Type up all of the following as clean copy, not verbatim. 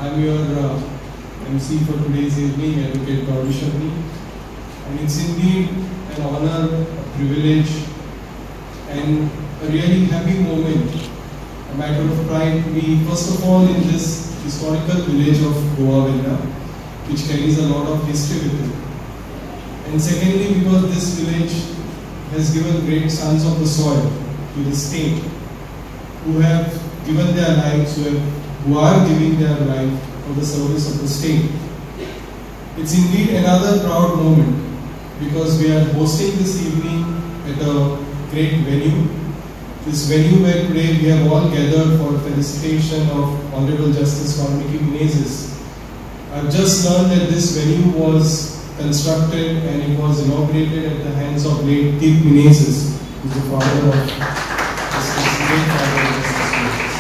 I'm your MC for today's evening, Advocate Gauri Shakti. And it's indeed an honor, a privilege, and a really happy moment, a matter of pride to be first of all in this historical village of Goa, which carries a lot of history with it. And secondly, because this village has given great sons of the soil to the state, who have given their lives, who are giving their life for the service of the state. It's indeed another proud moment because we are hosting this evening at a great venue. This venue where today we have all gathered for felicitation of Honorable Justice Valmiki Menezes. I've just learned that this venue was constructed and it was inaugurated at the hands of late Deep Menezes, who is the father of Justice, great father of Justice Menezes.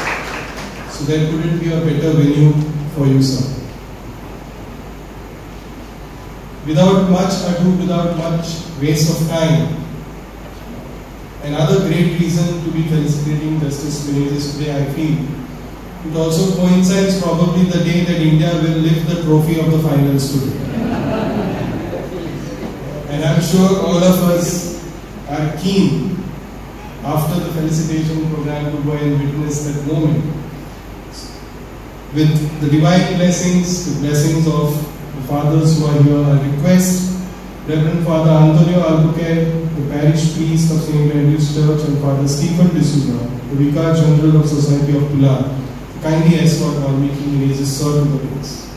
So there couldn't be a better venue for you, sir. Without much ado, without much waste of time, another great reason to be felicitating Justice Menezes today, I feel. It also coincides probably the day that India will lift the trophy of the finals today. And I'm sure all of us are keen after the felicitation program to go and witness that moment. With the divine blessings, the blessings of the fathers who are here, I request Reverend Father Antonio Albuquerque, the parish priest of St. Andrew's Church, and Father Stephen D'Souza, the Vicar General of Society of Pilar, to kindly escort Valmiki Menezes sir to the place.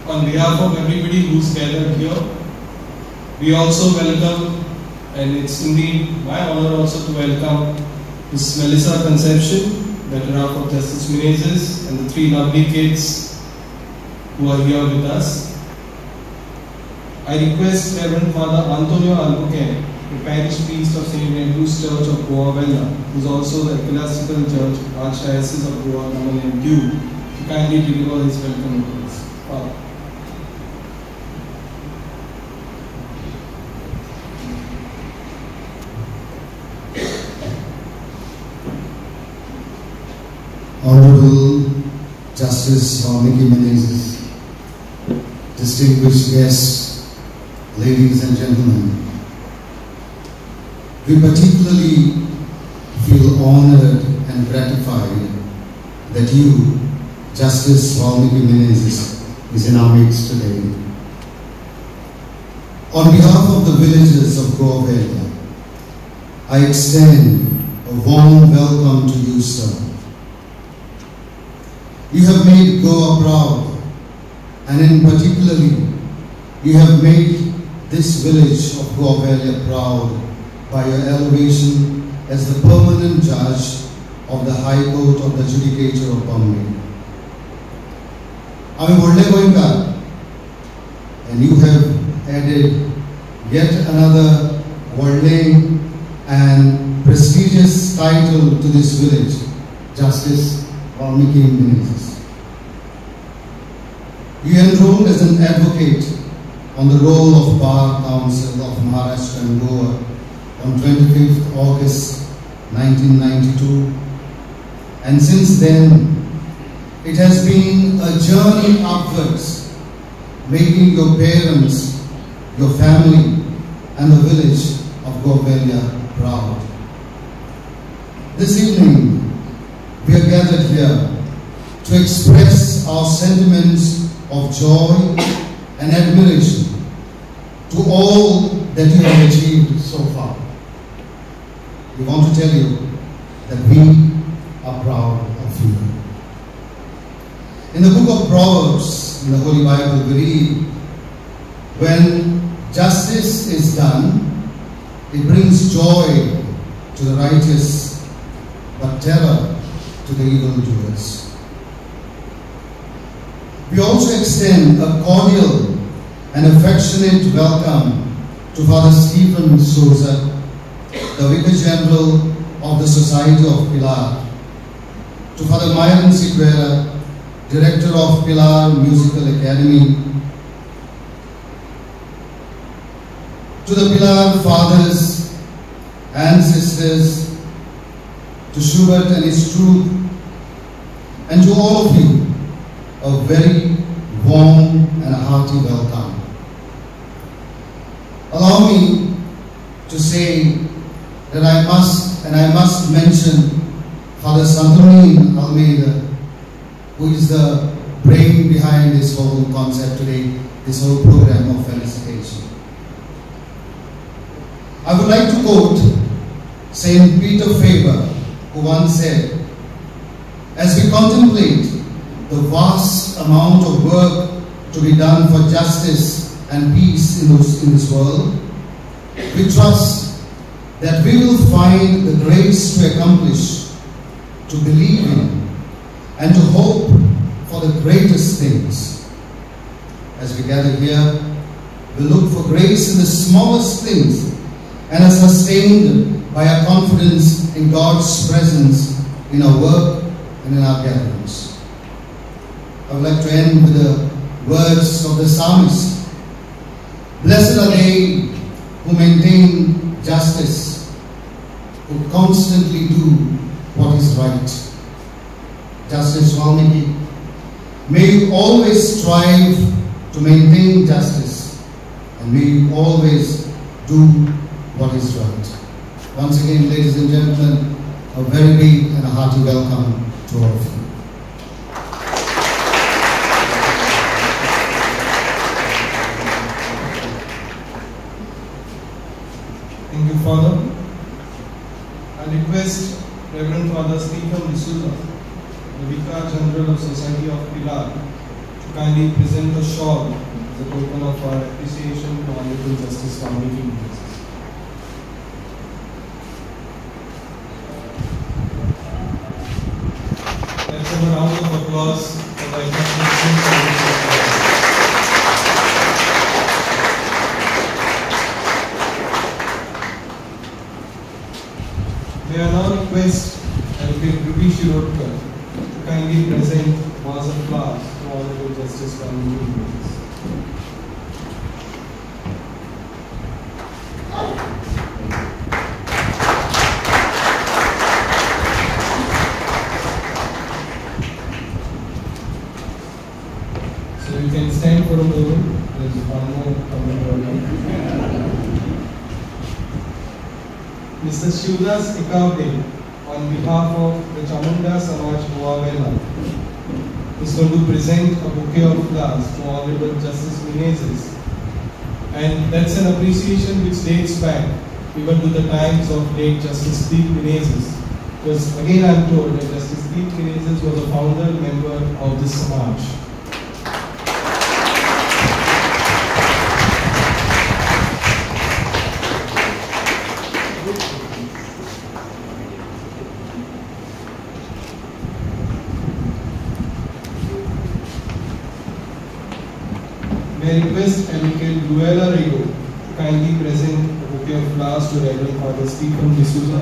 On behalf of everybody who's gathered here, we also welcome, and it's indeed my honor also to welcome Ms. Melissa Conception, better half of Justice Menezes, and the three lovely kids who are here with us. I request Reverend Father Antonio Albuquerque, the parish priest of St. Andrew's Church of Goa, who is also the ecclesiastical judge, Archdiocese of Goa, Daman and Diu, to kindly deliver his welcome words. Father. Honorable Justice Valmiki Menezes, distinguished guests, ladies and gentlemen, we particularly feel honored and gratified that you, Justice Valmiki Menezes, is in our midst today. On behalf of the villagers of Goa, I extend a warm welcome to you, sir. You have made Goa proud, and in particularly, you have made this village of Goa proud by your elevation as the permanent judge of the High Court of the Judicature of Bombay. I am Goenka, and you have added yet another worldly and prestigious title to this village, Justice Valmiki Menezes. You enrolled as an advocate on the roll of Bar Council of Maharashtra and Goa on 25th August 1992, and since then it has been a journey upwards, making your parents, your family and the village of Goa proud. This evening we are gathered here to express our sentiments of joy and admiration to all that you have achieved so far. We want to tell you that we are proud of you. In the book of Proverbs, in the Holy Bible, we read, when justice is done, it brings joy to the righteous, but terror to the evildoers. We also extend a cordial and affectionate welcome to Father Stephen D'Souza, the Vicar General of the Society of Pilar, to Father Myron Sequeira, Director of Pilar Musical Academy, to the Pilar fathers and sisters, to Schubert and his troupe, and to all of you, a very warm and hearty welcome. Allow me to say that I must mention Father Sandrine Almeida, who is the brain behind this whole concept today, this whole program of felicitation. I would like to quote Saint Peter Faber, who once said, "As we contemplate the vast amount of work to be done for justice and peace in this world, we trust that we will find the grace to accomplish, to believe in, and to hope for the greatest things. As we gather here, we look for grace in the smallest things and are sustained by our confidence in God's presence in our work and in our gatherings." I would like to end with the words of the psalmist. "Blessed are they who maintain justice, who constantly do what is right." Justice Valmiki, may you always strive to maintain justice, and may you always do what is right. Once again, ladies and gentlemen, a very big and a hearty welcome to all of you. Thank you, Father. I request Reverend Father Stephen D'Souza, the Vicar General of Society of Pilar, to kindly present a shawl as a token of our appreciation to Honorable Justice Valmiki. Let's have a round of applause for the acknowledgement. May I now request Advocate Ruby Shirodkar to kindly present vase of flowers to Honorable Justice Valmiki. So you can stand for a moment. There's one more coming. Mr. Shivdas Ekavde, on behalf of the Chamunda Samaj Moavela, is going to present a bouquet of flowers to Honorable Justice Menezes. And that's an appreciation which dates back even to the times of late Justice Deep Menezes. Because again I'm told that Justice Deep Menezes was a founder member of this Samaj. May I request Advocate Luella Rego to kindly present a bouquet of flowers to Reverend Father Stephen D'Souza.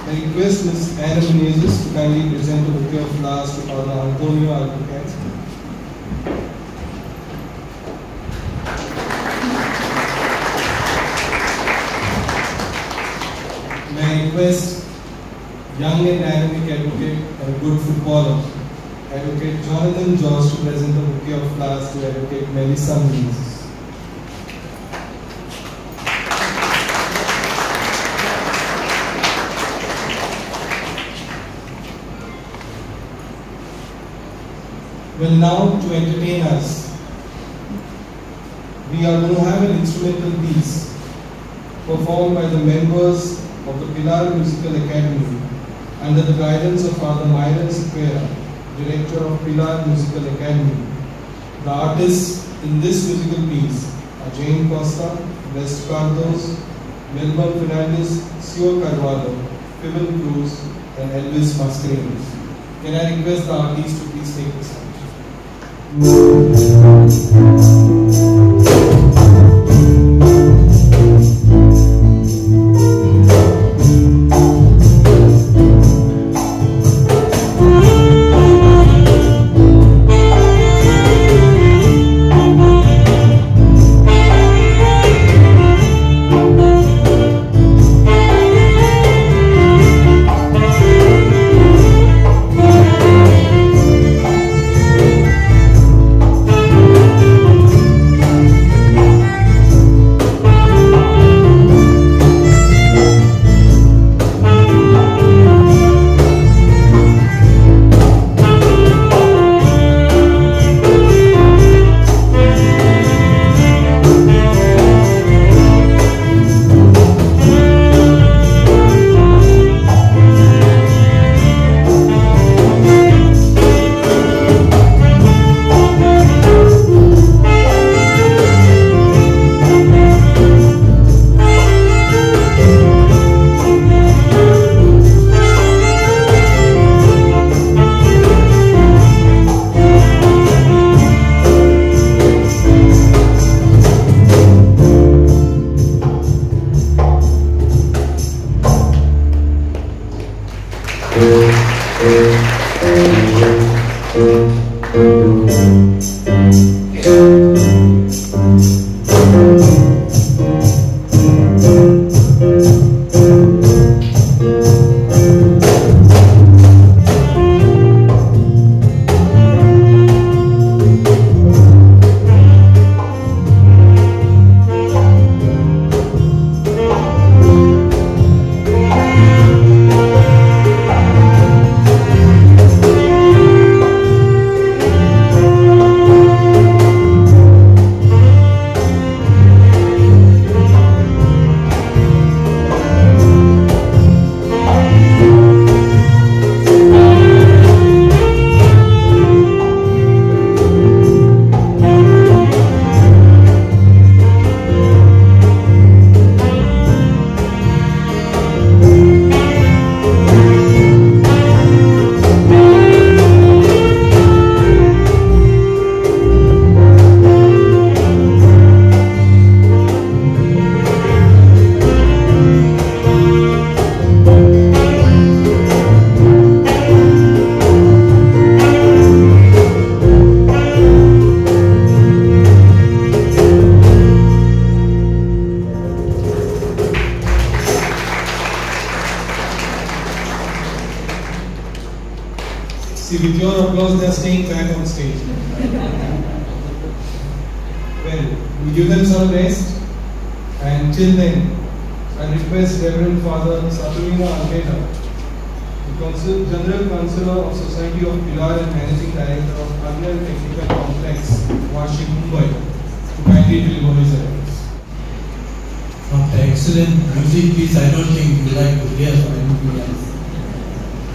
I request Ms. Anna Menezes to kindly present a bouquet of flowers to Father Antonio Albuquerque. I request young and dynamic advocate and a good footballer, Advocate Jonathan George, to present a bouquet of flowers to Advocate Melissa Menezes. Well, now to entertain us, we are going to have an instrumental piece performed by the members of the Pilar Musical Academy under the guidance of Father Myron Sequeira, Director of Pilar Musical Academy. The artists in this musical piece are Jane Costa, West Cardos, Melbourne Fernandez, Sio Carvalho, Fivel Cruz, and Elvis Mascarenes. Can I request the artists to please take the stage? with your applause, they are staying back on stage. Well, we give them some rest, and till then, I request Reverend Father Satulina Almeida, the General Counsellor of Society of Pilar and Managing Director of Arnel Technical Complex, Washing, Mumbai, to kindly deliver his address. After excellent music piece, I don't think you like to hear from anything else.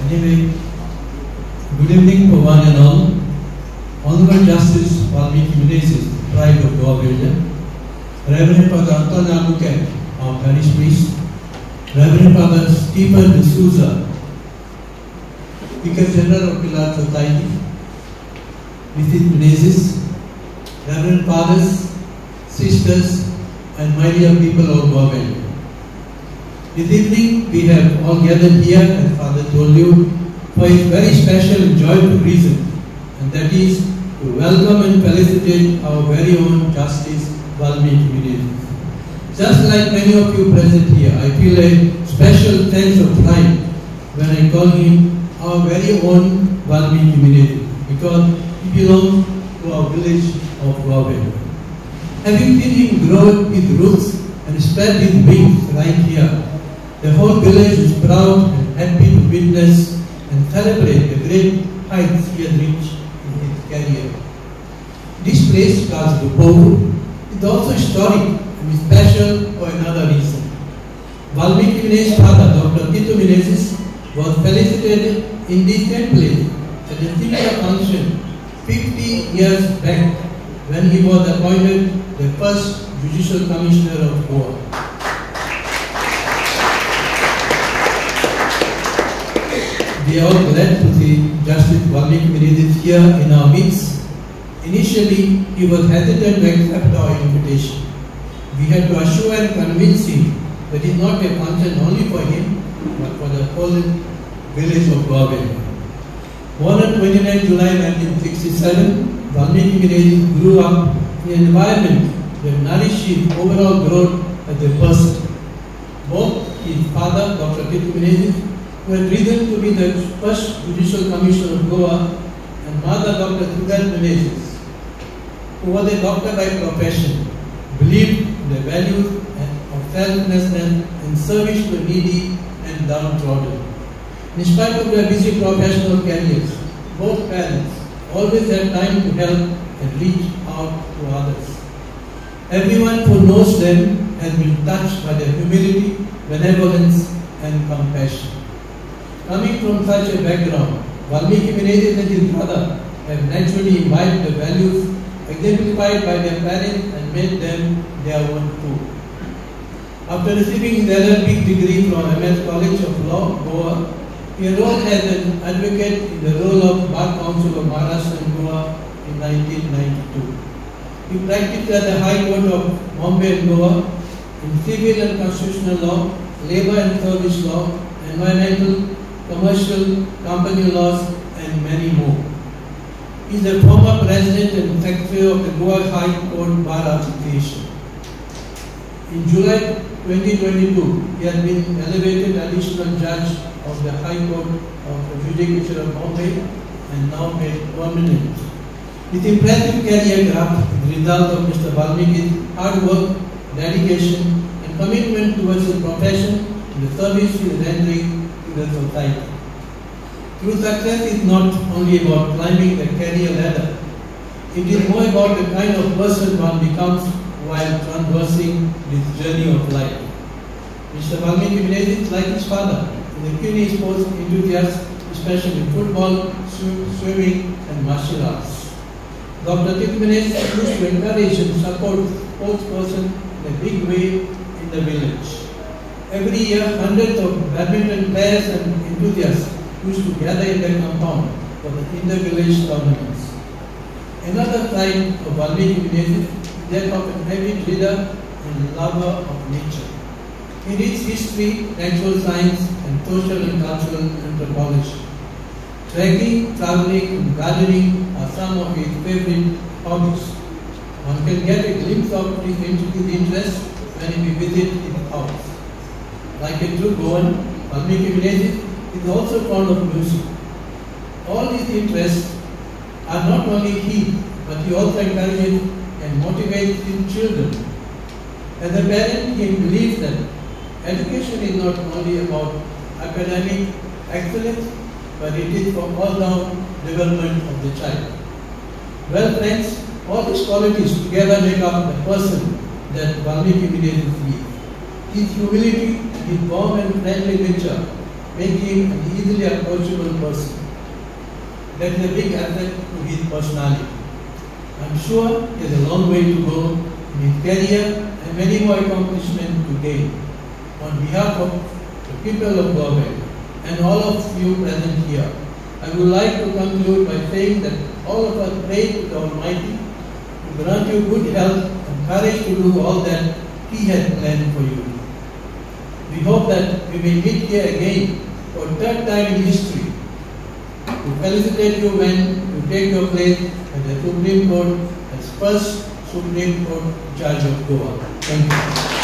Anyway, good evening for one and all. Honorable Justice Valmiki Menezes, Pride of Goa Builder, Reverend Father Antonio Albuquerque, our parish priest, Reverend Father Stephen D'Souza, Vicar General of Pilar Society, Mrs. Menezes, Reverend Fathers, Sisters, and my dear people of Goa Builder. This evening we have all gathered here, as Father told you, for a very special and joyful reason, and that is to welcome and felicitate our very own Justice Valmiki Menezes. Just like many of you present here, I feel a special sense of pride when I call him our very own Valmiki Menezes, because he belongs to our village of Goa. Having seen him grow his roots and spread his wings right here, the whole village is proud and happy to witness and celebrate the great heights he has reached in his career. This place, Casa do Povo, is also historic and special for another reason. Valmiki Menezes' father, Dr. Tito Menezes, was felicitated in this same place at a similar function 50 years back when he was appointed the first Judicial Commissioner of Goa. We are all glad to see Justice Valmiki Menezes here in our midst. Initially, he was hesitant to accept our invitation. We had to assure and convince him that it is not a function only for him, but for the whole village of Goa. Born on 29 July 1967, Valmiki Menezes grew up in an environment that nourished his overall growth as a person. Both his father, Dr. Tito Menezes, who had risen to be the first Judicial Commissioner of Goa, and mother, Dr. Sudat Menezes, who was a doctor by profession, believed in the values of selflessness and service to the needy and downtrodden. In spite of their busy professional careers, both parents always had time to help and reach out to others. Everyone who knows them has been touched by their humility, benevolence, and compassion. Coming from such a background, Valmiki Menezes and his brother have naturally imbibed the values exemplified by their parents and made them their own too. After receiving his LLB degree from MS College of Law, Goa, he enrolled as an advocate in the role of Bar Council of Maharashtra and Goa in 1992. He practiced at the High Court of Bombay and Goa in civil and constitutional law, labor and service law, environmental, commercial, company laws, and many more. He is the former president and secretary of the Goa High Court Bar Association. In July 2022, he has been elevated additional judge of the High Court of the Judicature of Bombay and now made permanent. His impressive career graph is the result of Mr. Valmiki's hard work, dedication, and commitment towards his profession and the service he is rendering to the society. True success is not only about climbing the career ladder. It is more about the kind of person one becomes while traversing this journey of life. Mr. Valmiki Menezes, like his father, is a keen sports enthusiast, especially in football, swimming, and martial arts. Dr. Tito Menezes used to encourage and support sports persons in a big way in the village. Every year, hundreds of badminton players and enthusiasts used to gather in their compound for the inter-village tournaments. Another side of Valmiki Menezes is that of an avid reader and lover of nature. He reads history, natural science, and social and cultural anthropology. Trekking, traveling, and gardening are some of his favorite hobbies. One can get a glimpse of his interest when he visits his house. Like a true Goan, Valmiki Menezes is also fond of music. all these interests are not only he, but he also encourages and motivates his children. As a parent, he believes that education is not only about academic excellence, but it is for all-round development of the child. Well, friends, all these qualities together make up the person that Valmiki Vidyadev is. His humility and his warm and friendly nature make him an easily approachable person. That is a big asset to his personality. I am sure he has a long way to go in his career and many more accomplishments to gain. On behalf of the people of Goa and all of you present here, I would like to conclude by saying that all of us pray to the Almighty to grant you good health and courage to do all that He has planned for you. We hope that we may meet here again for a third time in history to felicitate you when you take your place at the Supreme Court as first Supreme Court Judge of Goa. Thank you.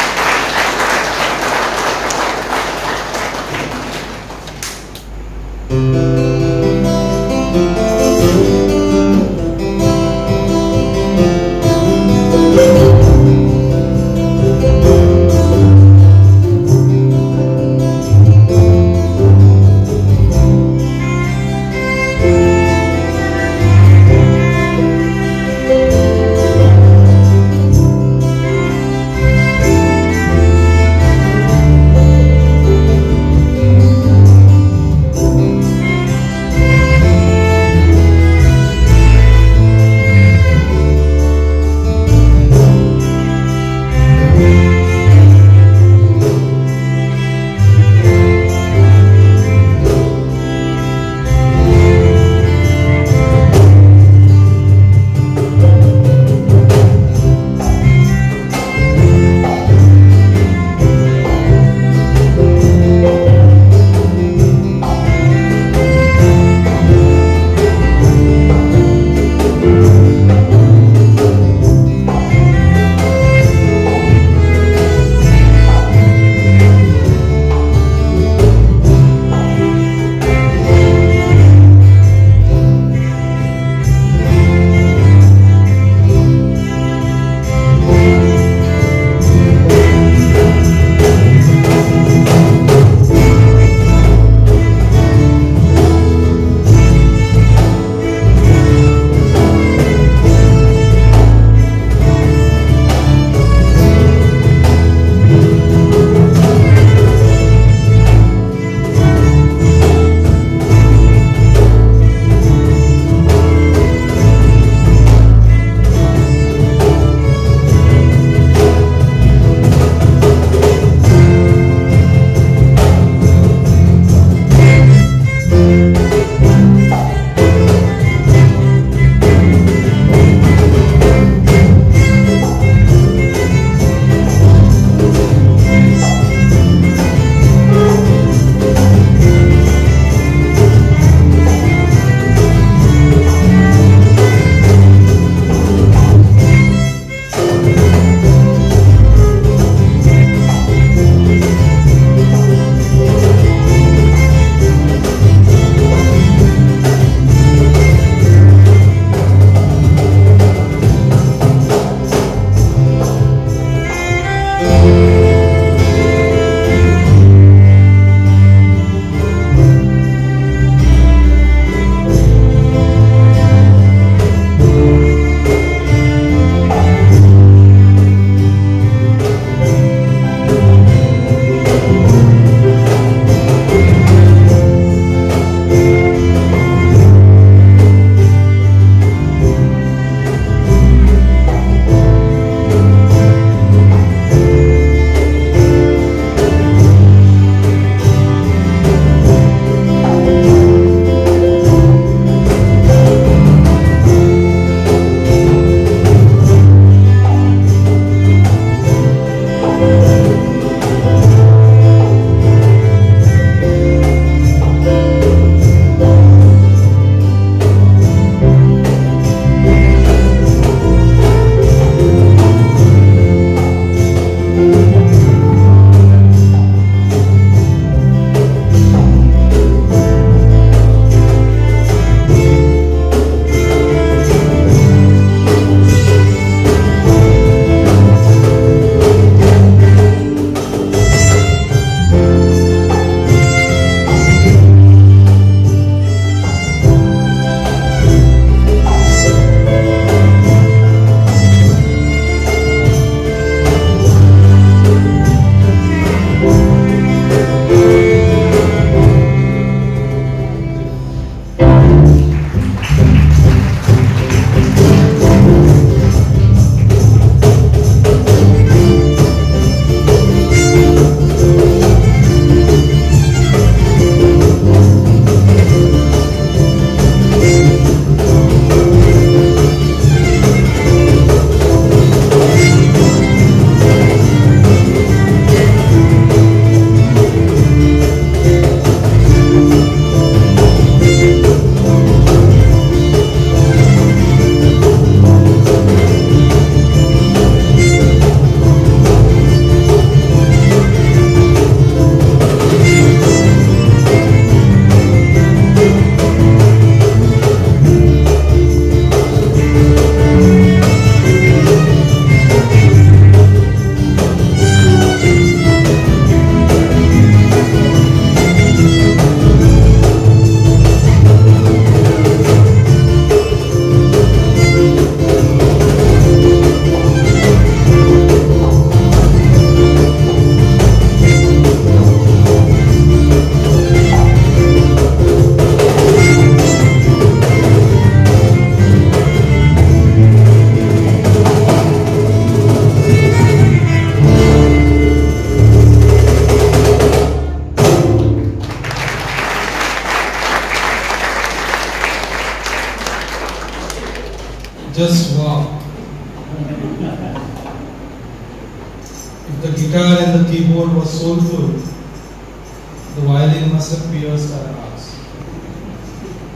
the guitar and the keyboard was soulful, the violin must have pierced our hearts.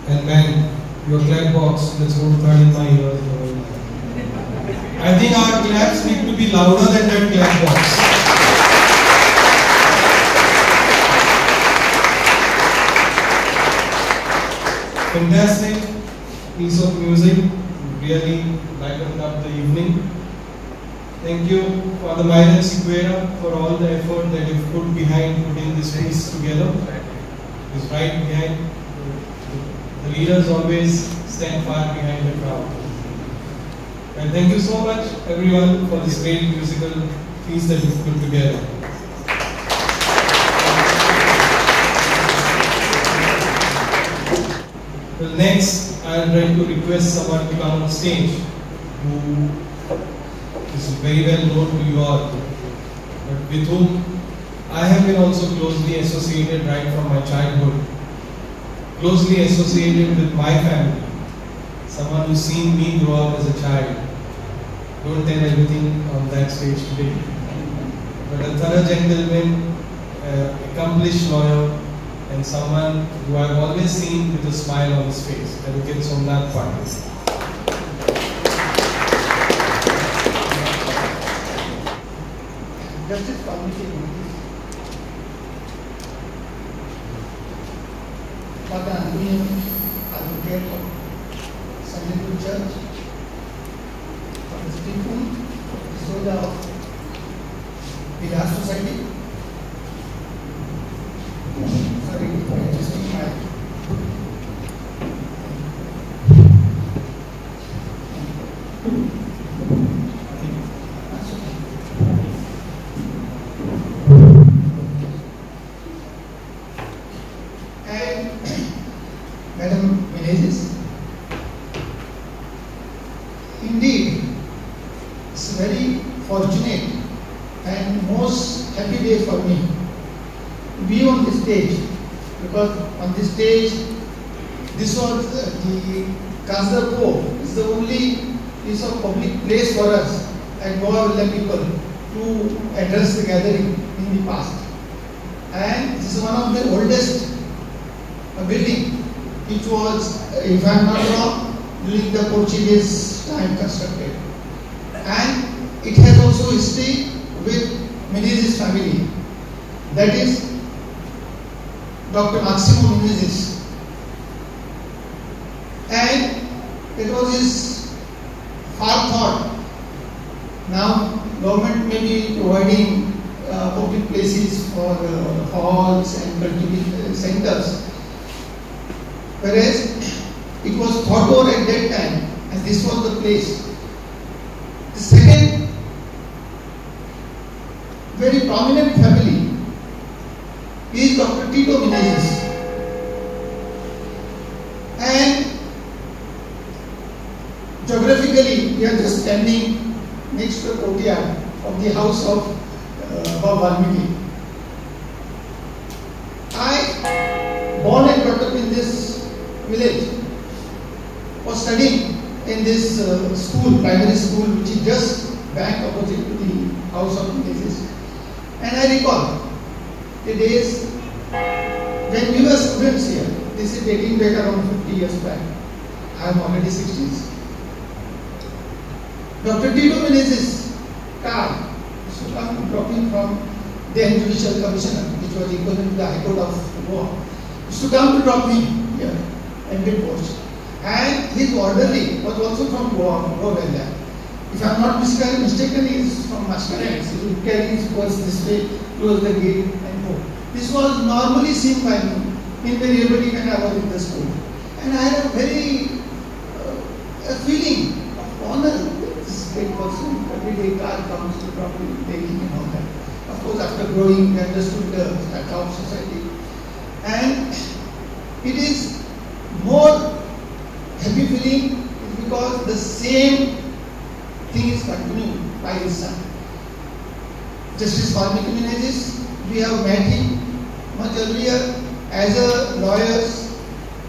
And man, your clap box, that's going to turn in my ears. I think our claps need to be louder than that clap box. Fantastic piece of music, really lightened up the evening. Thank you, Father Myron Sequeira, for all the effort that you've put behind putting this piece together. He's right behind. The leaders always stand far behind the crowd. And thank you so much, everyone, for this great musical piece that you've put together. Well, next, I'll try to request someone to come on stage who is very well known to you all, but with whom I have been also closely associated right from my childhood, closely associated with my family, someone who's seen me grow up as a child. Don't tell everything on that stage today, but a thorough gentleman, accomplished lawyer, and someone who I've always seen with a smile on his face, Advocate Somnath Patil. Justice Committee Father Antonio, Advocate of Sunday Church, Father Stephen, Soda of Vilas Society. Sorry, just my Madam Menezes, indeed, it's a very fortunate and most happy day for me to be on this stage, because on this stage, this was the Kasdar Pope. It's the only piece of public place for us at Goa Villa people to address the gathering in the past. And this is one of the oldest building, which was, if I am not wrong, during the Portuguese time constructed. And it has also history with Menezes family. That is Dr. Maximo Menezes. And it was his far thought. Now, government may be providing public places for halls and cultural centers. Whereas it was thought over at that time, and this was the place. The second very prominent family is Dr. Tito Menezes. And geographically, we are just standing next to the courtyard of the house of Baba Valmiki. I, born and brought up in this village, was studying in this school, primary school, which is just back opposite to the house of Menezes. And I recall the days when we were students here. This is dating back around 50 years back. I am already 60s. Dr. Tito Menezes' car used to come dropping from then Judicial Commissioner, which was equivalent to the High Court of Goa, used to come to drop me here and get post. And his orderly was also from Goa, Goa. If I am not mistaken, he is from Mascarenes. He would carry his purse this way, close the gate and go. This was normally seen by me invariably when I was in the school. And I had a very a feeling of honor. This great person, every day car comes to drop me, taking and all that. Of course, after growing, we understood the strata of society. And it is more happy feeling because the same thing is continued by his son. Justice Valmiki Menezes, we have met him much earlier as a lawyer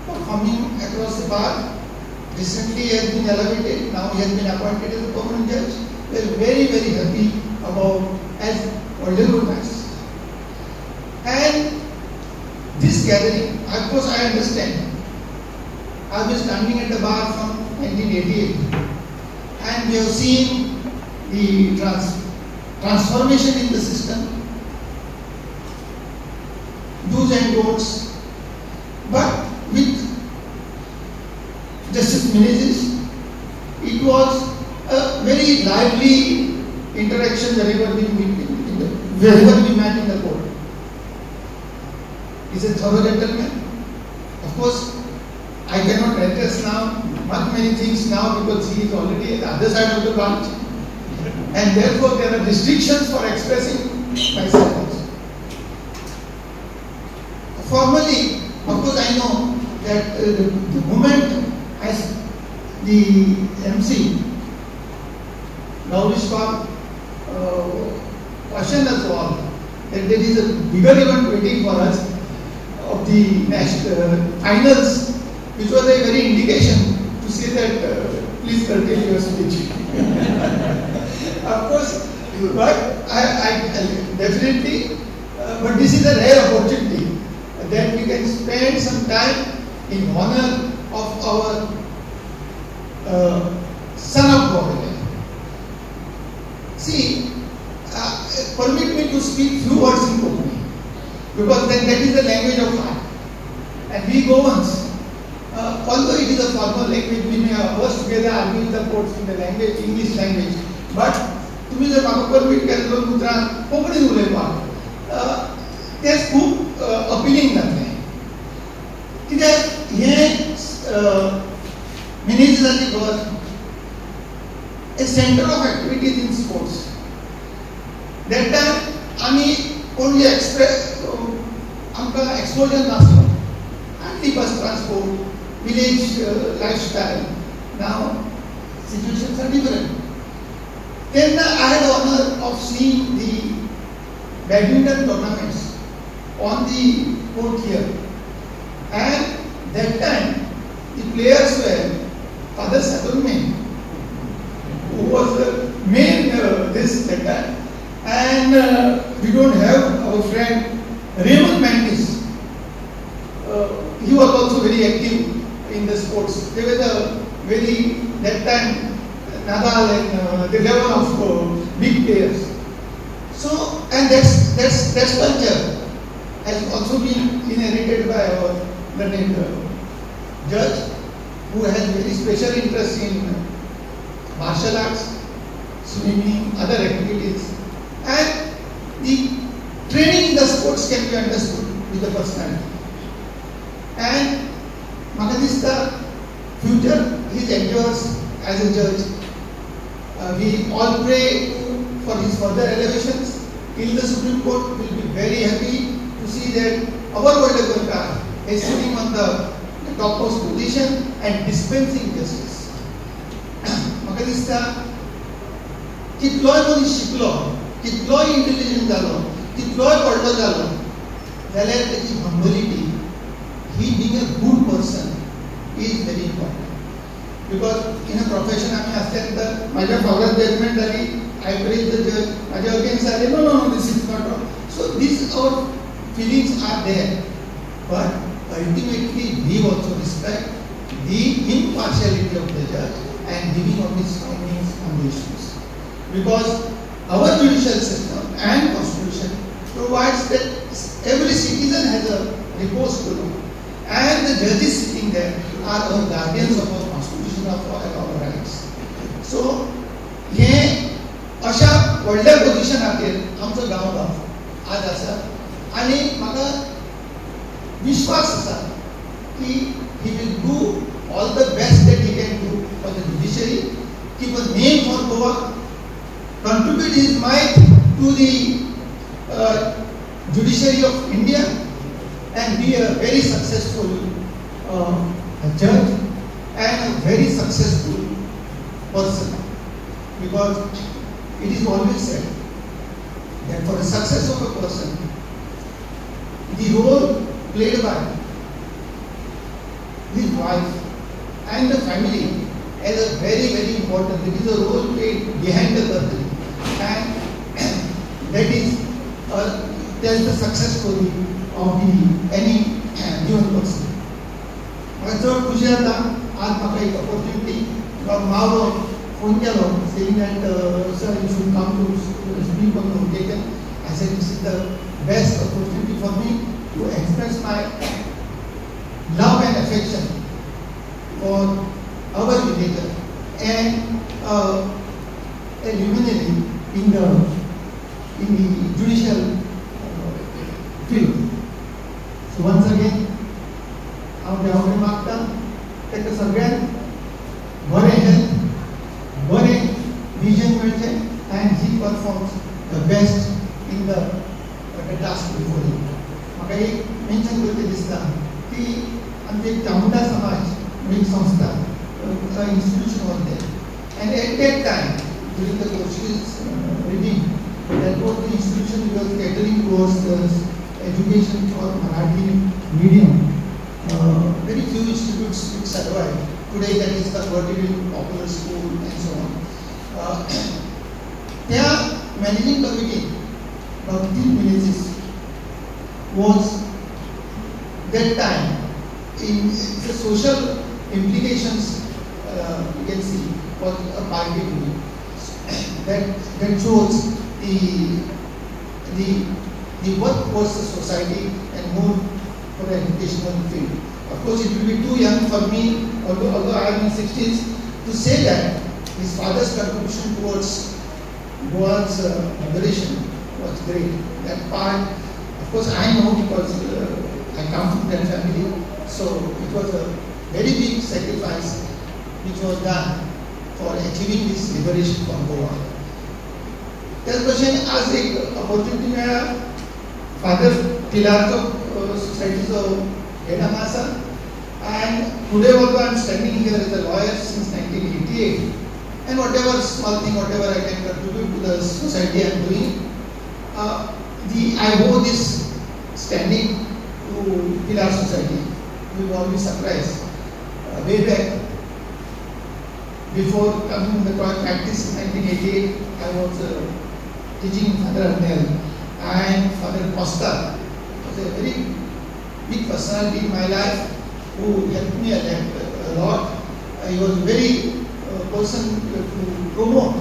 performing across the bar. Recently he has been elevated, now he has been appointed as a permanent judge. We are very, very happy about, as level matches. And this gathering, of course I understand, I've been standing at the bar from 1988 and we have seen the transformation in the system, do's and don'ts, but with Justice Menezes, it was a very lively interaction wherever we met in the court. He's a thorough gentleman. Of course, I cannot address now many things now because he is already at the other side of the branch, and therefore there are restrictions for expressing myself also. Formally, of course, I know that the moment as the MC, Laurish Park, cautioned us all that there is a bigger event waiting for us of the national finals, which was a very indication to say that please curtail your speech. Of course, but I definitely, but this is a rare opportunity that we can spend some time in honor of our son of God. See, permit me to speak few words in Konkani, because that is the language of heart. And we Goans, although it is a formal language, we may work together argue the courts in the language, English language. But तुम्ही जर म्हाका permit केलें दोन उतरां कोंकणीन उलयपाक तें खूब appealing जातलें. कित्याक हें Menezes was a center of activities in sports. That time आमी only आमकां exposure नासलो. And bus transport, village lifestyle. Now situations are different. Then I had the honor of seeing the badminton tournaments on the court here. And that time the players were Father Sadhurman, who was the main that time. And we don't have our friend Raymond Mandis. He was also very active in the sports. They were the very, that time, Nadal and the level of big players. So, and that's culture has also been inherited by our learned judge, who has very special interest in martial arts, swimming, other activities. And the training in the sports can be understood with the personality. And Magadista future, his endeavors as a judge. We all pray for his further elevations. Till the Supreme Court will be very happy to see that our World Government is sitting on the topmost position and dispensing justice. Magadista, कितलोय मनीस शिकलो, कितलोय intelligent जालो, कितलोय पडलो जालो, जाल्यार Techi humility, he being a good person, is very important. Because in a profession, I mean, that my father's judgment, I praise the judge, my against say, no, this is not wrong. So these our feelings are there. But ultimately, we also respect the impartiality of the judge and giving of his findings on the issues. Because our judicial system and constitution provides that every citizen has a recourse to law. And the judges sitting there are our guardians of our constitution, of our rights. So, हे अशा व्हडल्या पोझिशनाचेर आमचो गांव आज आसा आनी म्हाका विश्वास आसा की he will do all the best that he can do for the judiciary, keep a name for Goa, contribute his might to the judiciary of India, and be a very successful judge and a very successful person. Because it is always said that for the success of a person, the role played by his wife and the family is a very, very important. It is a role played behind the curtain, and that is tells the success story of any given person. म्हाका चड खुशी जाता आज म्हाका एक opportunity मावलो phone Kelo saying that sir you should come to speak on the occasion. I said this is the best opportunity for me to express my love and affection for our villager and a luminary in the judicial field. So once again, हांव देवाकडे मागता ताका सगळ्यांक बरें health, बरें vision मेळचें and he performs the best in the task before him. म्हाका एक मेन्शन करचें दिसता की आमची एक चामुंडा समाज एक संस्था institution was there, and at that time during the Portuguese regime, that was the institution which was catering towards education for Marathi medium. Very few institutes which survived. Today that is converted into popular school and so on. Their managing committee of 3 villages was that time in the social implications you can see was a party that shows the work towards the society and more for the educational field. Of course, it will be too young for me, although I am in 60s, to say that his father's contribution towards Goa's liberation was great. That part, of course, I know because I come from that family. So it was a very big sacrifice which was done for achieving this liberation from Goa. त्याच भशेन आज एक opportunity मेळ्ळा father पिलारचो सोसायटीचो head हांगा आसा, and today also I am standing here as a lawyer since 1988, and whatever small thing, whatever I can contribute to the society I am doing, I owe this standing to Pilar Society. You will all be surprised. Way back, before coming in the practice in 1988, I was teaching Father Arnel and Father Costa. Was a very big personality in my life who helped me a lot. He was a very person to promote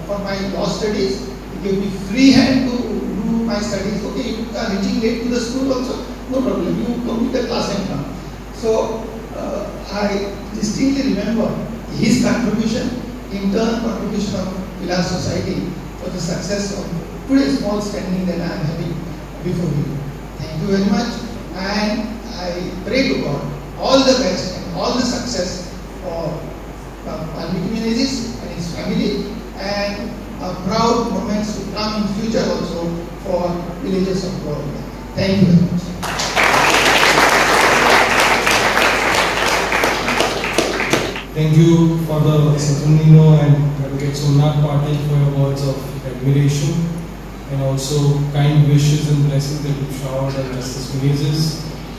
for my law studies. He gave me free hand to do my studies. Okay, you are reaching late to the school also, no problem. You come to the class and come. So I distinctly remember his contribution, in turn contribution of Pilar Society for the success of today's small standing that I am having before you. Thank you very much, and I pray to God all the best and all the success for Valmiki Villages and his family, and proud moments to come in future also for villages of Goa. Thank you very much. Thank you, Father Saturnino and Advocate Somnath Patil, for your words of admiration and also kind wishes and blessings that you showered on Justice Menezes.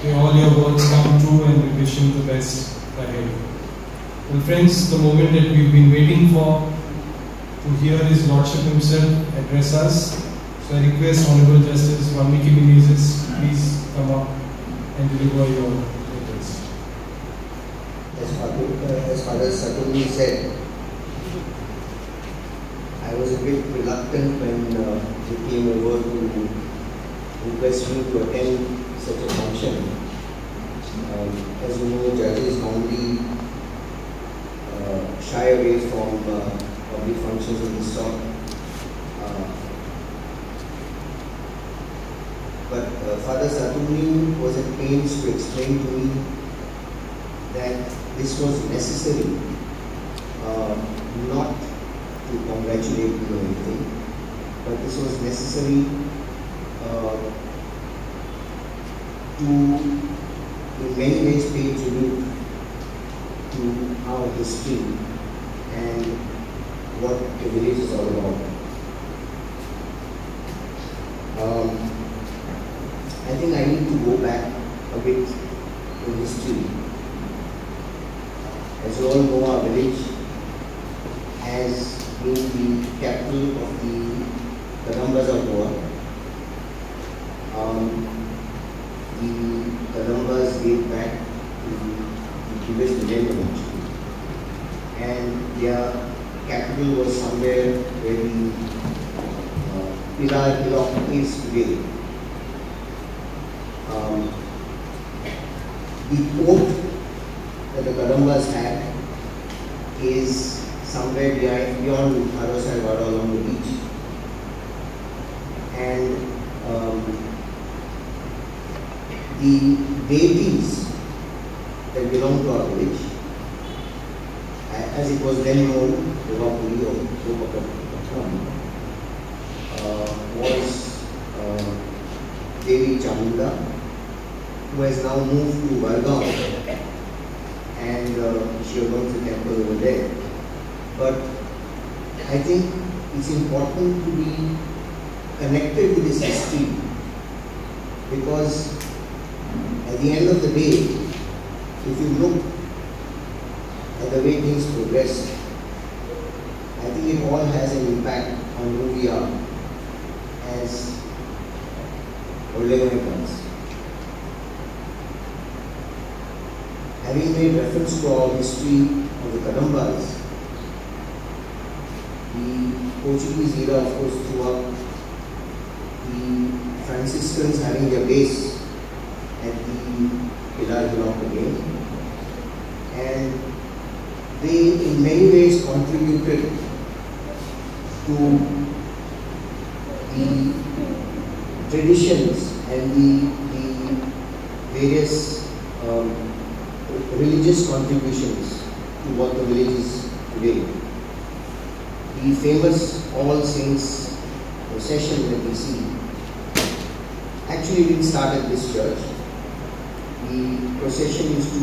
May all your words come true, and we wish him the best ahead. Well, friends, the moment that we've been waiting for, to hear His Lordship himself address us. So I request Honorable Justice Valmiki Menezes, please come up and deliver your letters. As Father Saturni said, I was a bit reluctant when he came over to request me to attend such a function. As you know, judges normally shy away from public functions of this sort. But Father Saturni was at pains to explain to me that this was necessary, not to congratulate me or anything, but this was necessary to in many ways pay tribute to our history and what the village is all about. I think I need to go back a bit in history. As you all know, our village has been the capital of the Kadambas of Goa, capital was somewhere where the Pilar Hillock is today. The port that the Kadambas had is somewhere beyond Haro Salvador along the beach. And the deities that belong to our village, as it was then known, Devapuri or Gopakam, was Devi Chamunda, who has now moved to Vargaon, and she owns the temple over there. But I think it's important to be connected to this history, because at the end of the day, if you look at the way things progressed, I think it all has an impact on who we are as Ollegonicans. Having made reference to our history of the Kadambas, the Portuguese era of course threw up the Franciscans having their base at the Pilar Hillock again, and they in many ways contributed to the traditions and the various religious contributions to what the village is today. The famous All Saints procession that we see actually didn't start at this church. The procession used to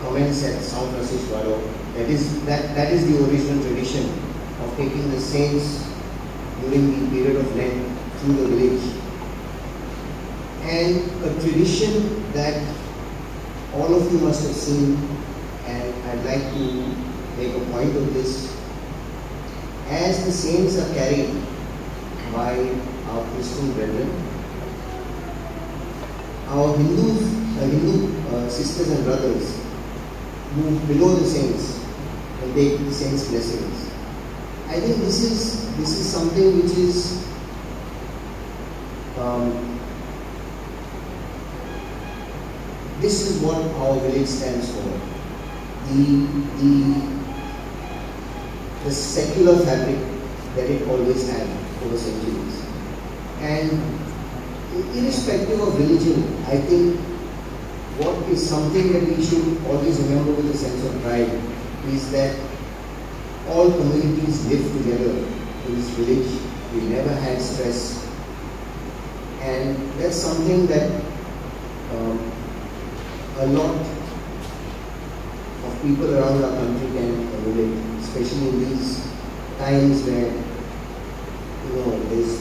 commence at São Francisco. That is the original tradition of taking the saints during the period of Lent through the village. And a tradition that all of you must have seen, and I'd like to make a point of this. As the saints are carried by our Christian brethren, our Hindu sisters and brothers move below the saints and take the saints' blessings. I think this is something which is this is what our village stands for. The secular fabric that it always had over centuries. And irrespective of religion, I think what is something that we should always remember with a sense of pride is that all communities live together in this village. We never had stress. And that's something that a lot of people around our country can emulate, especially in these times where there's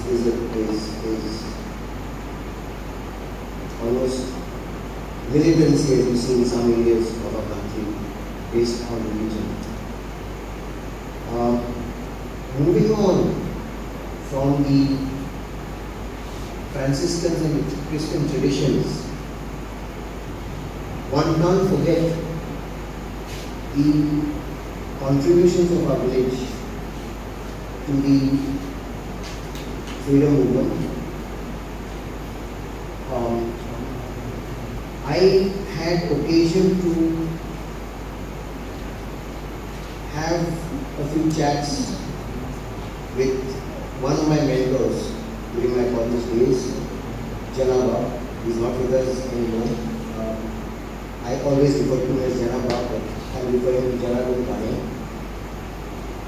almost militancy, as we see in some areas of our country, based on religion. Moving on from the Franciscans and Christian traditions, one can't forget the contributions of our village to the freedom movement. I had occasion to have a few chats with one of my mentors during my college days, Janaba. He's not with us anymore. I always refer to him as Janaba, but I'm referring to Janaba Kane.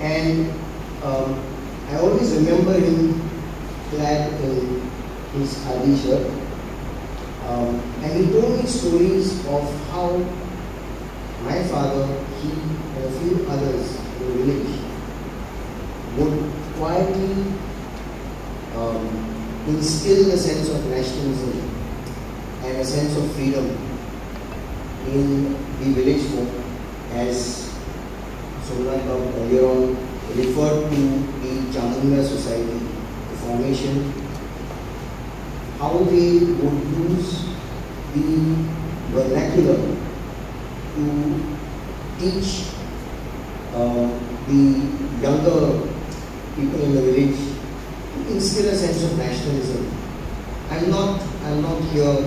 And I always remember him clad in his Adi shirt. And he told me stories of how my father, he and a few others in the village would quietly instill a sense of nationalism and a sense of freedom in the village folk, as Somnath earlier on referred to the Chamunda society, the formation, how they would use the vernacular to teach the younger people in the village to instill a sense of nationalism. I'm not here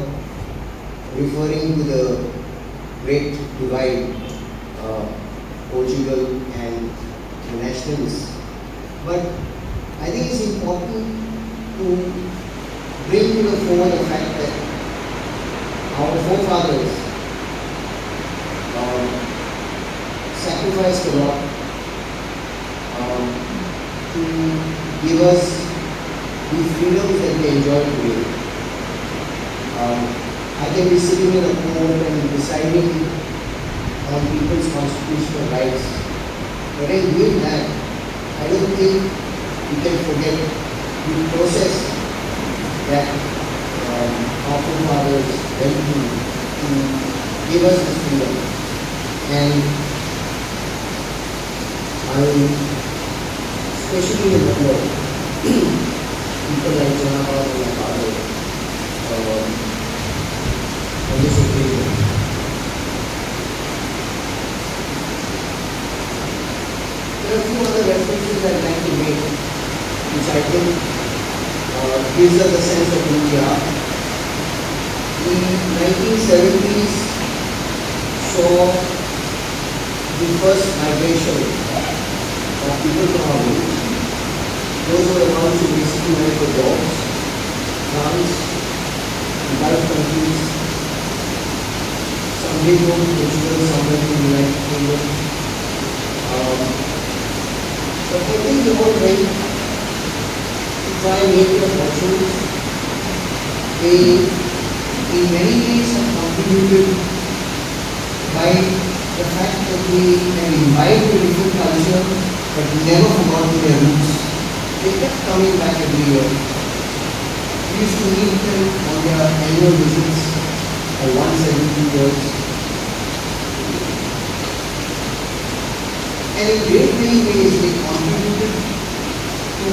referring to the great divide, Portugal and the nationalists, but I think it's important to bring to the fore the fact that our forefathers sacrificed a lot to give us the freedoms that we enjoy today. I can be sitting in a court and deciding on people's constitutional rights, but in doing that, I don't think we can forget the process that our forefathers went through to give us this freedom. And I especially remember people like Janaba and my father on this occasion. There are a few other references I'd like to make, which I think gives us a sense of who we are. The 1970s saw the first migration of people from our village. Those were the ones who basically went for jobs, France, the Gulf countries, some did go to Portugal, some went to the United Kingdom. But I think the whole way to try and make their fortunes, they in many ways have contributed by the fact that they have imbibed a different culture but never forgotten their roots. They kept coming back every year. We used to meet them on their annual visits once every 2 years. And in great many ways they contributed to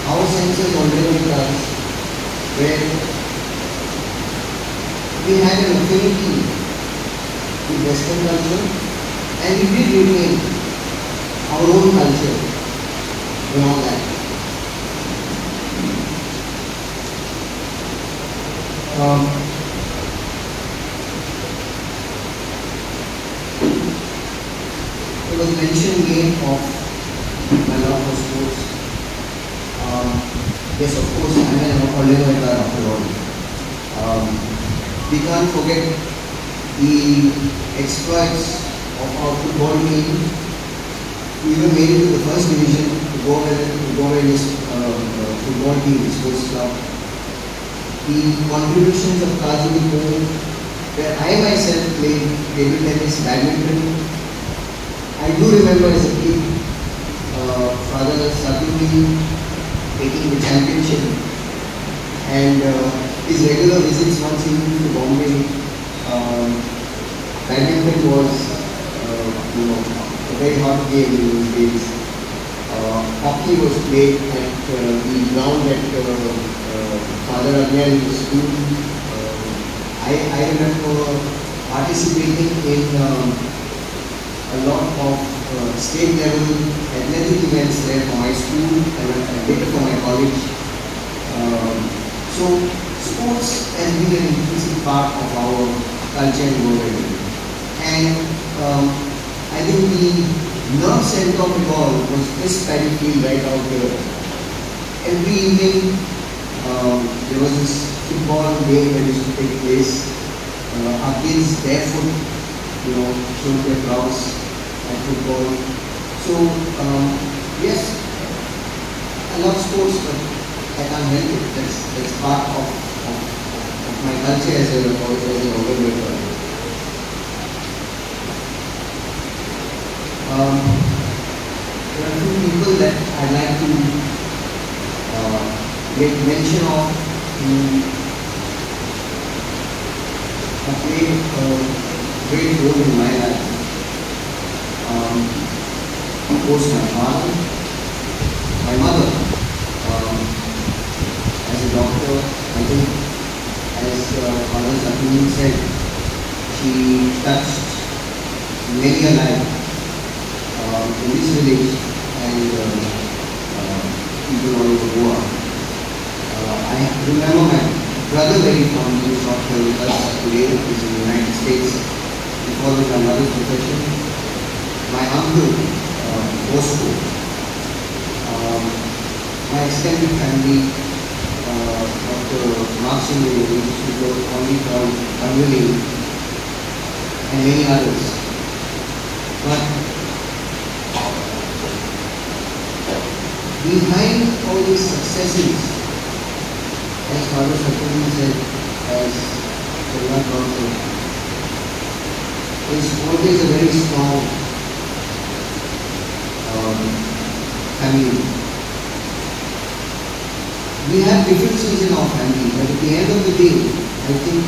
our sense of wandering with us, where we had an affinity with Western culture and we did retain our own culture beyond that. There was mention made of my love for sports. Yes, of course, I'm an all-rounder after all. We can't forget the exploits of our football team. We even made it to the first division to go in this football team, sports club. The contributions of Kazumi Koh, where I myself played table tennis, badminton. I do remember as a kid, Father Saturi taking the championship, and his regular visits once he moved to Bombay. Badminton was, a very hot game in those days. Hockey was played at the ground at Father Agni's school. I remember participating in a lot of state level athletic events there for my school and later for my college. So sports has been an intrinsic part of our culture and world. And I think the nerve center of it all was this paddy field right out here. Every evening there was this football game that used to take place. Our kids barefoot, showed their blouse at football. So yes, I love sports, but I can't help it. That's part of my culture as an organizer. There are two people that I'd like to make mention of who have played a great role in my life. Of course, my father, my mother, as a doctor, I think, as Father Saturi said, she touched many a life. in this village and people all over Goa. I remember my brother very fondly, who is not here with us today, he is in the United States. He followed my mother's profession. My uncle, Bosco. My extended family, Dr. Marcin, who was only called Unwilling, and many others. But behind all these successes, as Father Satyam said, as Sarvat also, is always a very strong family. We have differences in our family, but at the end of the day, I think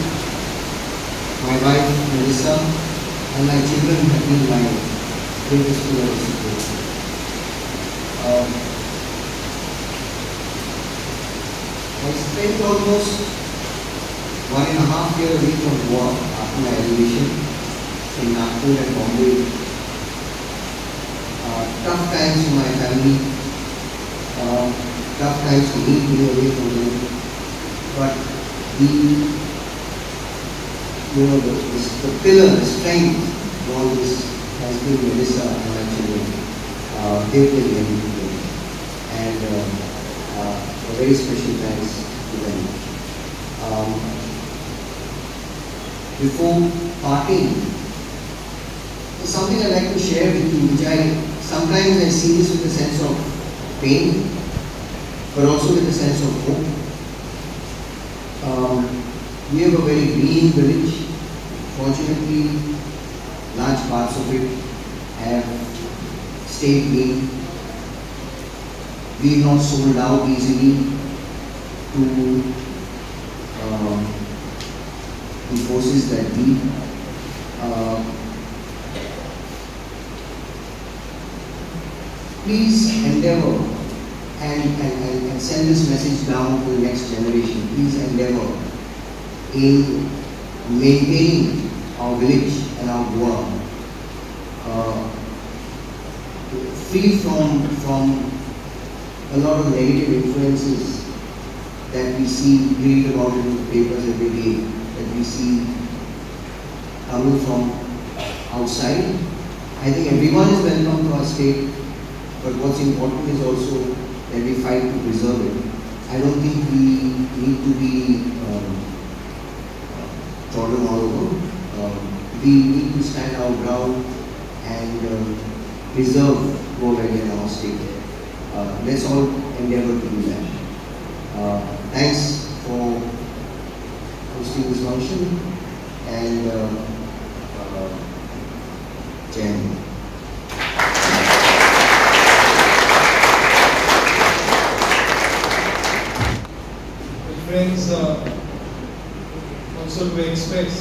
my wife, Melissa, and my children have been my greatest pillar of support. I spent almost 1.5 years away from Goa after my elevation in Nagpur and Bombay. Tough times for my family. Tough times for me being away from them, but the pillar, the strength of all this has been Melissa and my children. They've been very good, and a very special thanks to them. Before parting, there's something I'd like to share with you, which sometimes I see this with a sense of pain, but also with a sense of hope. We have a very green village. Fortunately, large parts of it have stayed green. We have not sold out easily to the forces that be. Please endeavor and send this message down to the next generation. Please endeavor in maintaining our village and our Goa free from a lot of negative influences that we see, read about it in the papers every day, that we see coming from outside. I think everyone is welcome to our state, but what's important is also that we fight to preserve it. I don't think we need to be trodden all over. We need to stand our ground and preserve Goa Valley in our state. Let's all endeavor to do that. Thanks for hosting this function, and Jai Hind. Friends, also to express,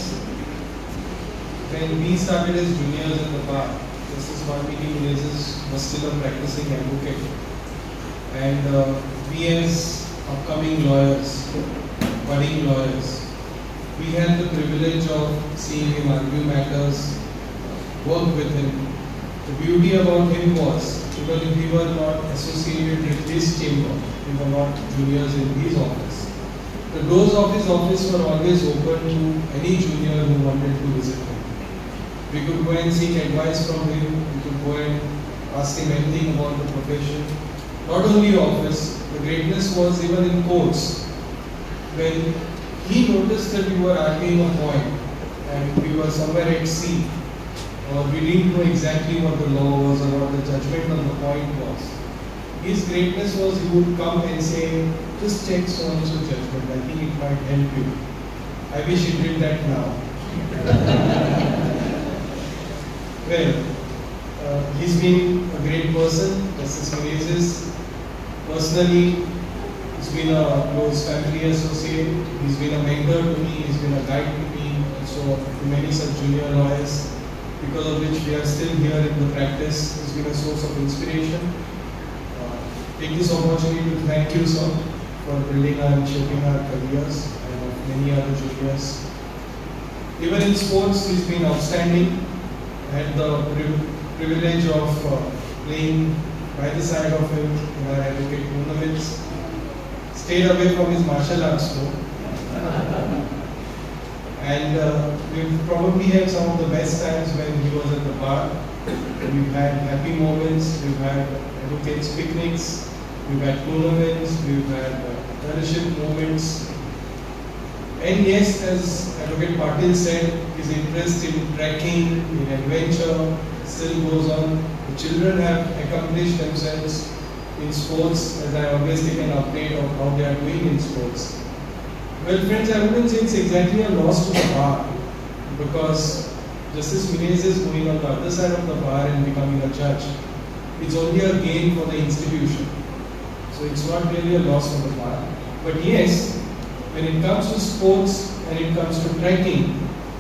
when we started as juniors in the bar, Justice Valmiki Menezes was still a practicing advocate, and we as upcoming lawyers, budding lawyers, we had the privilege of seeing him argue matters, work with him. The beauty about him was, because if we were not associated with his chamber, we were not juniors in his office, the doors of his office were always open to any junior who wanted to visit him. We could go and seek advice from him, we could go and ask him anything about the profession. Not only office, the greatness was even in courts. When he noticed that we were arguing a point and we were somewhere at sea, or we didn't know exactly what the law was or what the judgment on the point was, his greatness was he would come and say, just check so and so judgment, I think it might help you. I wish he did that now. Well, he's been a great person, Justice Menezes. Personally, he's been a close family associate, he's been a mentor to me, he's been a guide to me, also to many such junior lawyers, because of which we are still here in the practice. He's been a source of inspiration. Take this opportunity to thank you, sir, for building and shaping our careers and of many other juniors. Even in sports, he's been outstanding. I had the privilege of playing by the side of him in our advocate tournaments. Stayed away from his martial arts though. And we've probably had some of the best times when he was at the bar. We've had happy moments, we've had advocates picnics, we've had tournaments, we've had fellowship moments. And yes, as Advocate Patil said, his interest in trekking, in adventure still goes on. The children have accomplished themselves in sports, as I always take an update of how they are doing in sports. Well friends, I wouldn't say it's exactly a loss to the bar, because Justice Menezes is going on the other side of the bar and becoming a judge. It's only a gain for the institution. So it's not really a loss for the bar. But yes, when it comes to sports and it comes to trekking,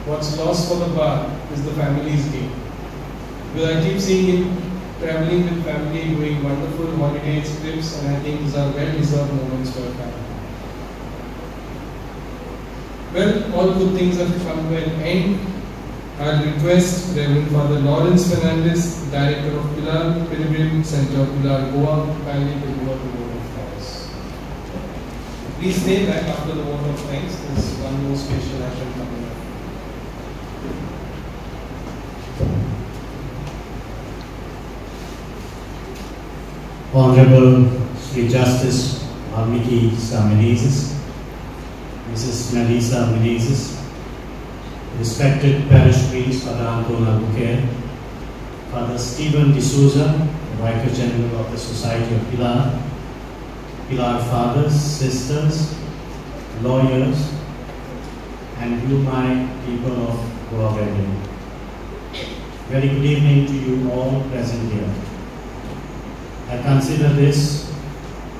what's lost for the bar is the family's gain. Because I keep seeing him traveling with family, doing wonderful holidays, trips, and I think these are well-deserved moments for a family. Well, all good things have come to an end. I request Reverend Father Lawrence Fernandez, Director of Pilar Pilgrim Center, Pilar, Goa, to kindly deliver the vote of thanks. Please stay back after the vote of thanks. There's one more special action coming up. Honorable Sri Justice Valmiki Menezes, Mrs. Melissa Menezes, respected parish priest Father Anton Albuquerque, Father Stephen D'Souza, Vicar General of the Society of Pilar, Pilar fathers, sisters, lawyers, and you, my people of Goa Valley. Very good evening to you all present here. I consider this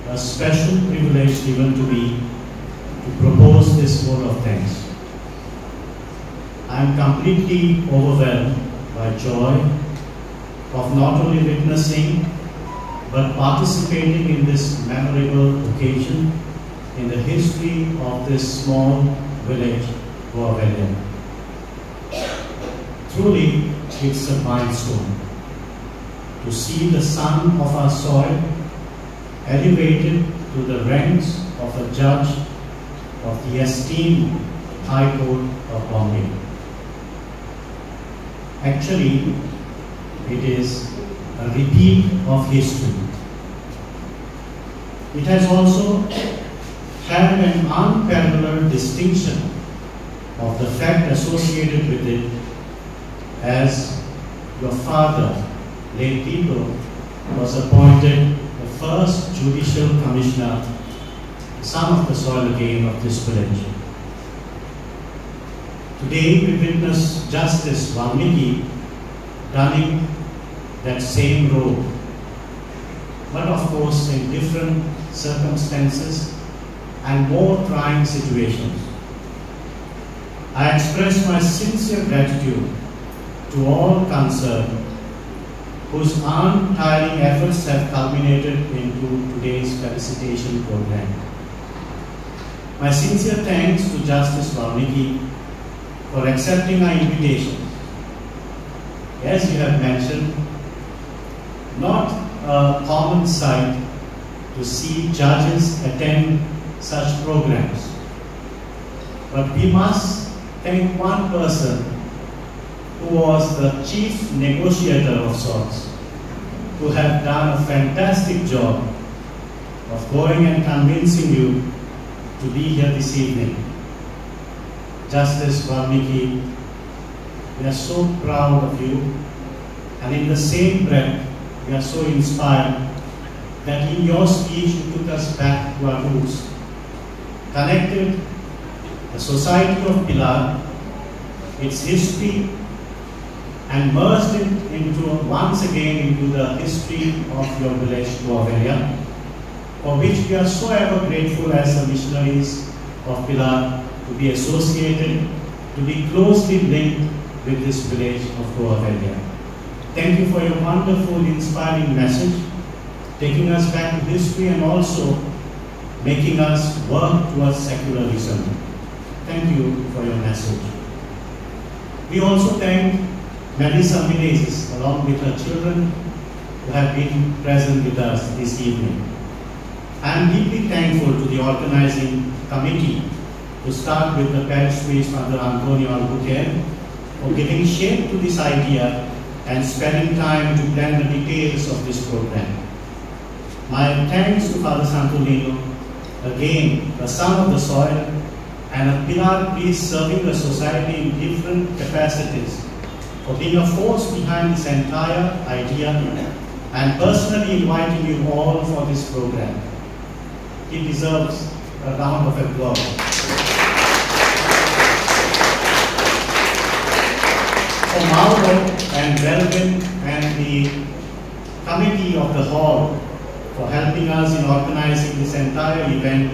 a special privilege given to me to propose this vote of thanks. I am completely overwhelmed by joy of not only witnessing but participating in this memorable occasion in the history of this small village, Goa Valley. Truly, it's a milestone to see the son of our soil elevated to the ranks of a judge of the esteemed High Court of Bombay. Actually, it is a repeat of history. It has also had an unparalleled distinction of the fact associated with it, as your father, late Tito, was appointed the first judicial commissioner, son of the soil again of this village. Today we witness Justice Valmiki running that same role, but of course in different circumstances and more trying situations. I express my sincere gratitude to all concerned whose untiring efforts have culminated into today's felicitation program. My sincere thanks to Justice Valmiki for accepting our invitation. As you have mentioned, not a common sight to see judges attend such programs. But we must thank one person who was the chief negotiator of sorts, who have done a fantastic job of going and convincing you to be here this evening. Justice Valmiki, we are so proud of you, and in the same breath, we are so inspired that in your speech you took us back to our roots, connected the Society of Pilar, its history, and merged it into once again into the history of your village, Goa Valley, for which we are so ever grateful as the missionaries of Pilar to be associated, to be closely linked with this village of Goa Valley. Thank you for your wonderful, inspiring message, taking us back to history and also making us work towards secularism. Thank you for your message. We also thank Melissa Menezes, along with her children, who have been present with us this evening. I am deeply thankful to the organizing committee, to start with the parish priest, Father Antonio Albuquerque, for giving shape to this idea and spending time to plan the details of this program. My thanks to Father Santolino, again a son of the soil and a Pilar priest serving the society in different capacities, for being a force behind this entire idea and personally inviting you all for this program. He deserves a round of applause. For Mauro and Melvin and the committee of the hall for helping us in organizing this entire event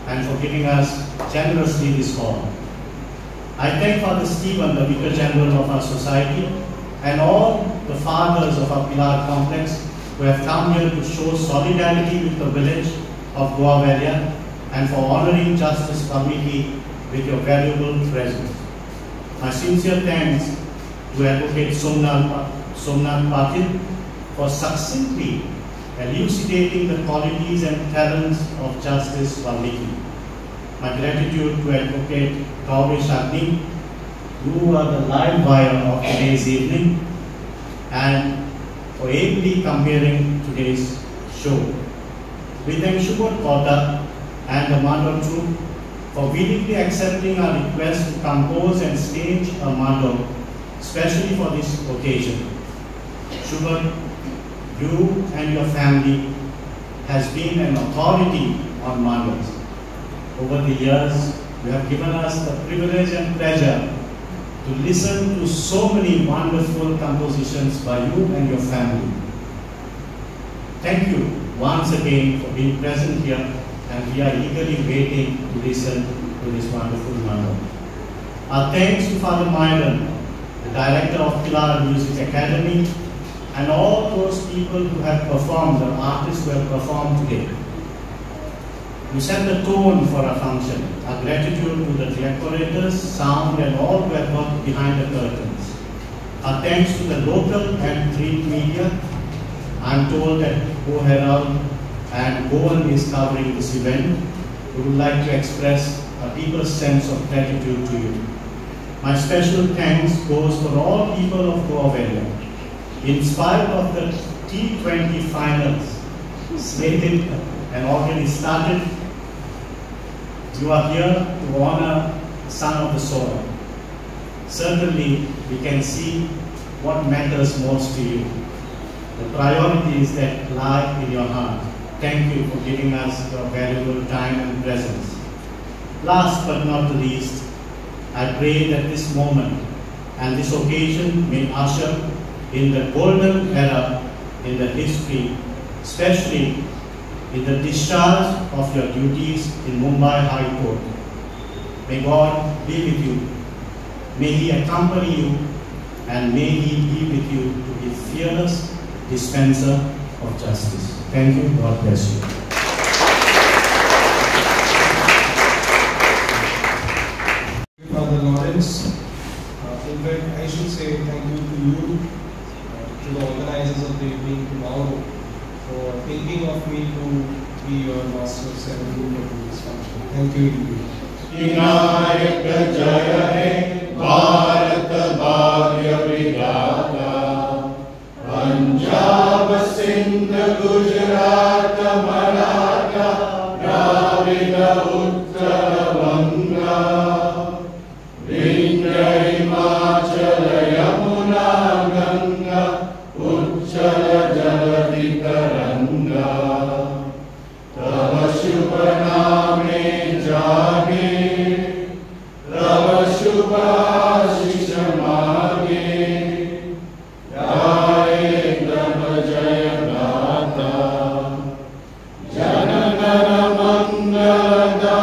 and for giving us generously this hall. I thank Father Stephen, the Vicar General of our society, and all the fathers of our Pilar complex who have come here to show solidarity with the village of Goa Velha and for honoring Justice Valmiki with your valuable presence. My sincere thanks to Advocate Somnath Patil for succinctly elucidating the qualities and talents of Justice Valmiki. My gratitude to Advocate Gaurish Agni, who are the live wire of today's evening, and for ably comparing today's show. We thank Shubhat Kota and the Mandal Troupe for willingly accepting our request to compose and stage a Mandal, especially for this occasion. Shubhat, you and your family has been an authority on Mandals. Over the years, you have given us the privilege and pleasure to listen to so many wonderful compositions by you and your family. Thank you once again for being present here, and we are eagerly waiting to listen to this wonderful mandal. Our thanks to Father Myron, the director of Pilar Music Academy, and all those people who have performed, the artists who have performed today. You set the tone for our function. Our gratitude to the decorators, sound, and all who have worked behind the curtains. Our thanks to the local and print media. I'm told that Go Herald and Goan is covering this event. We would like to express a deeper sense of gratitude to you. My special thanks goes for all people of Goa Velha. In spite of the T20 finals slated and already started, you are here to honor Son of the Soil. Certainly, we can see what matters most to you, the priorities that lie in your heart. Thank you for giving us your valuable time and presence. Last but not the least, I pray that this moment and this occasion may usher in the golden era in the history, especially in the discharge of your duties in Mumbai High Court. May God be with you. May He accompany you, and may He be with you to be fearless dispenser of justice. Thank you. God bless you. Father Lawrence. In fact, I should say thank you to you, to the organizers of the evening, tomorrow, for thinking of me to be your master of ceremony for this function. Thank you. Vinayak Jaya He Bharat Bhagya Vidata Punjab Sindh Gujarat Maratha Dravida Uttara Vanga Vindhya Himachala Yamuna Ganga Uchala Jaladi Taranga Tava Shubha Name Jage Tava Shubha Ashisha Mage Gaye Tava Jaya Gata Janagana Mangala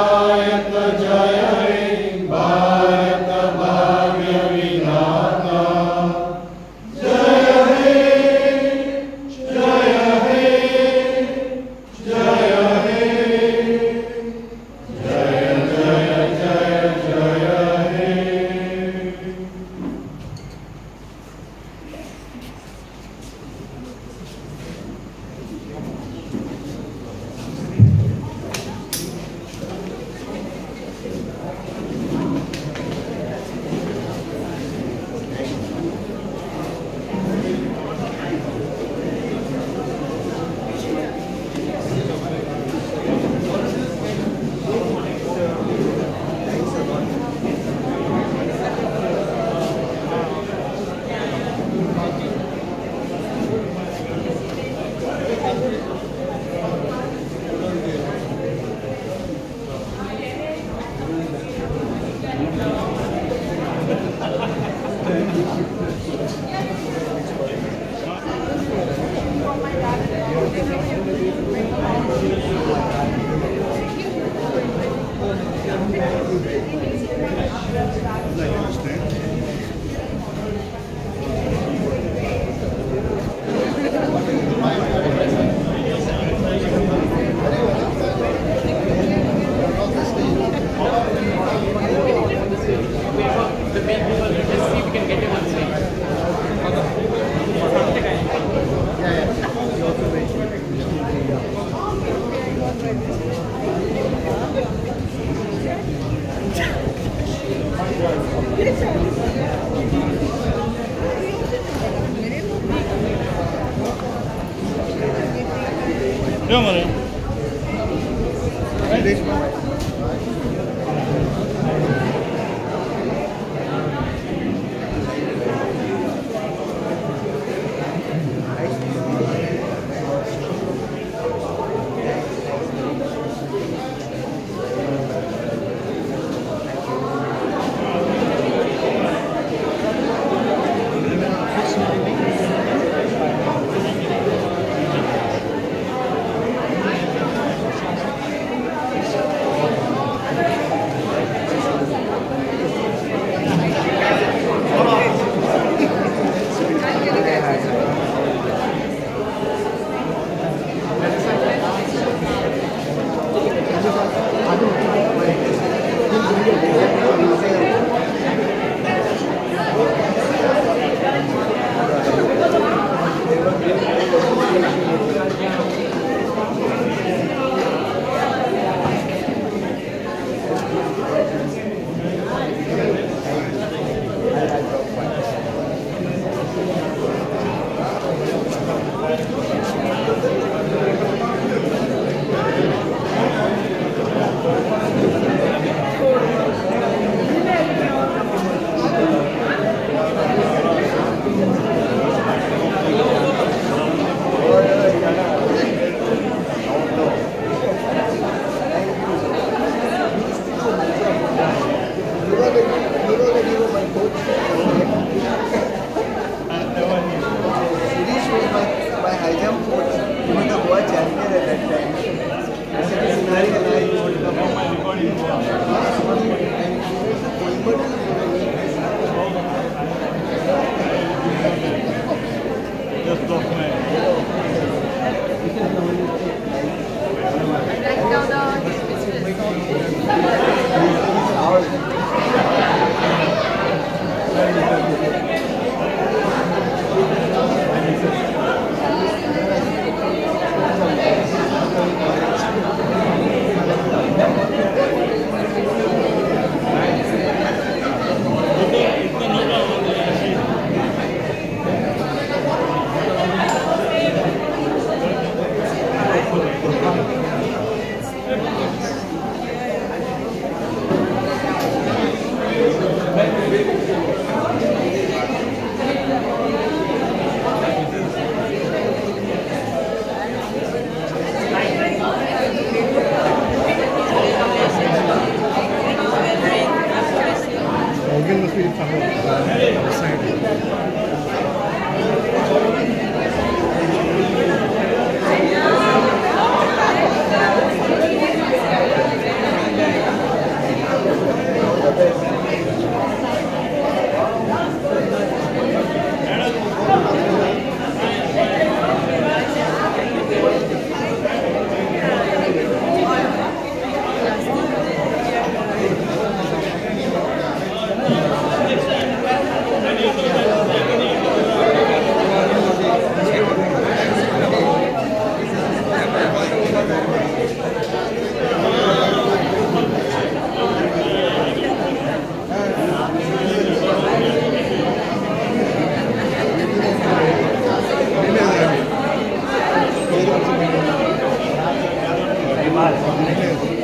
Vale.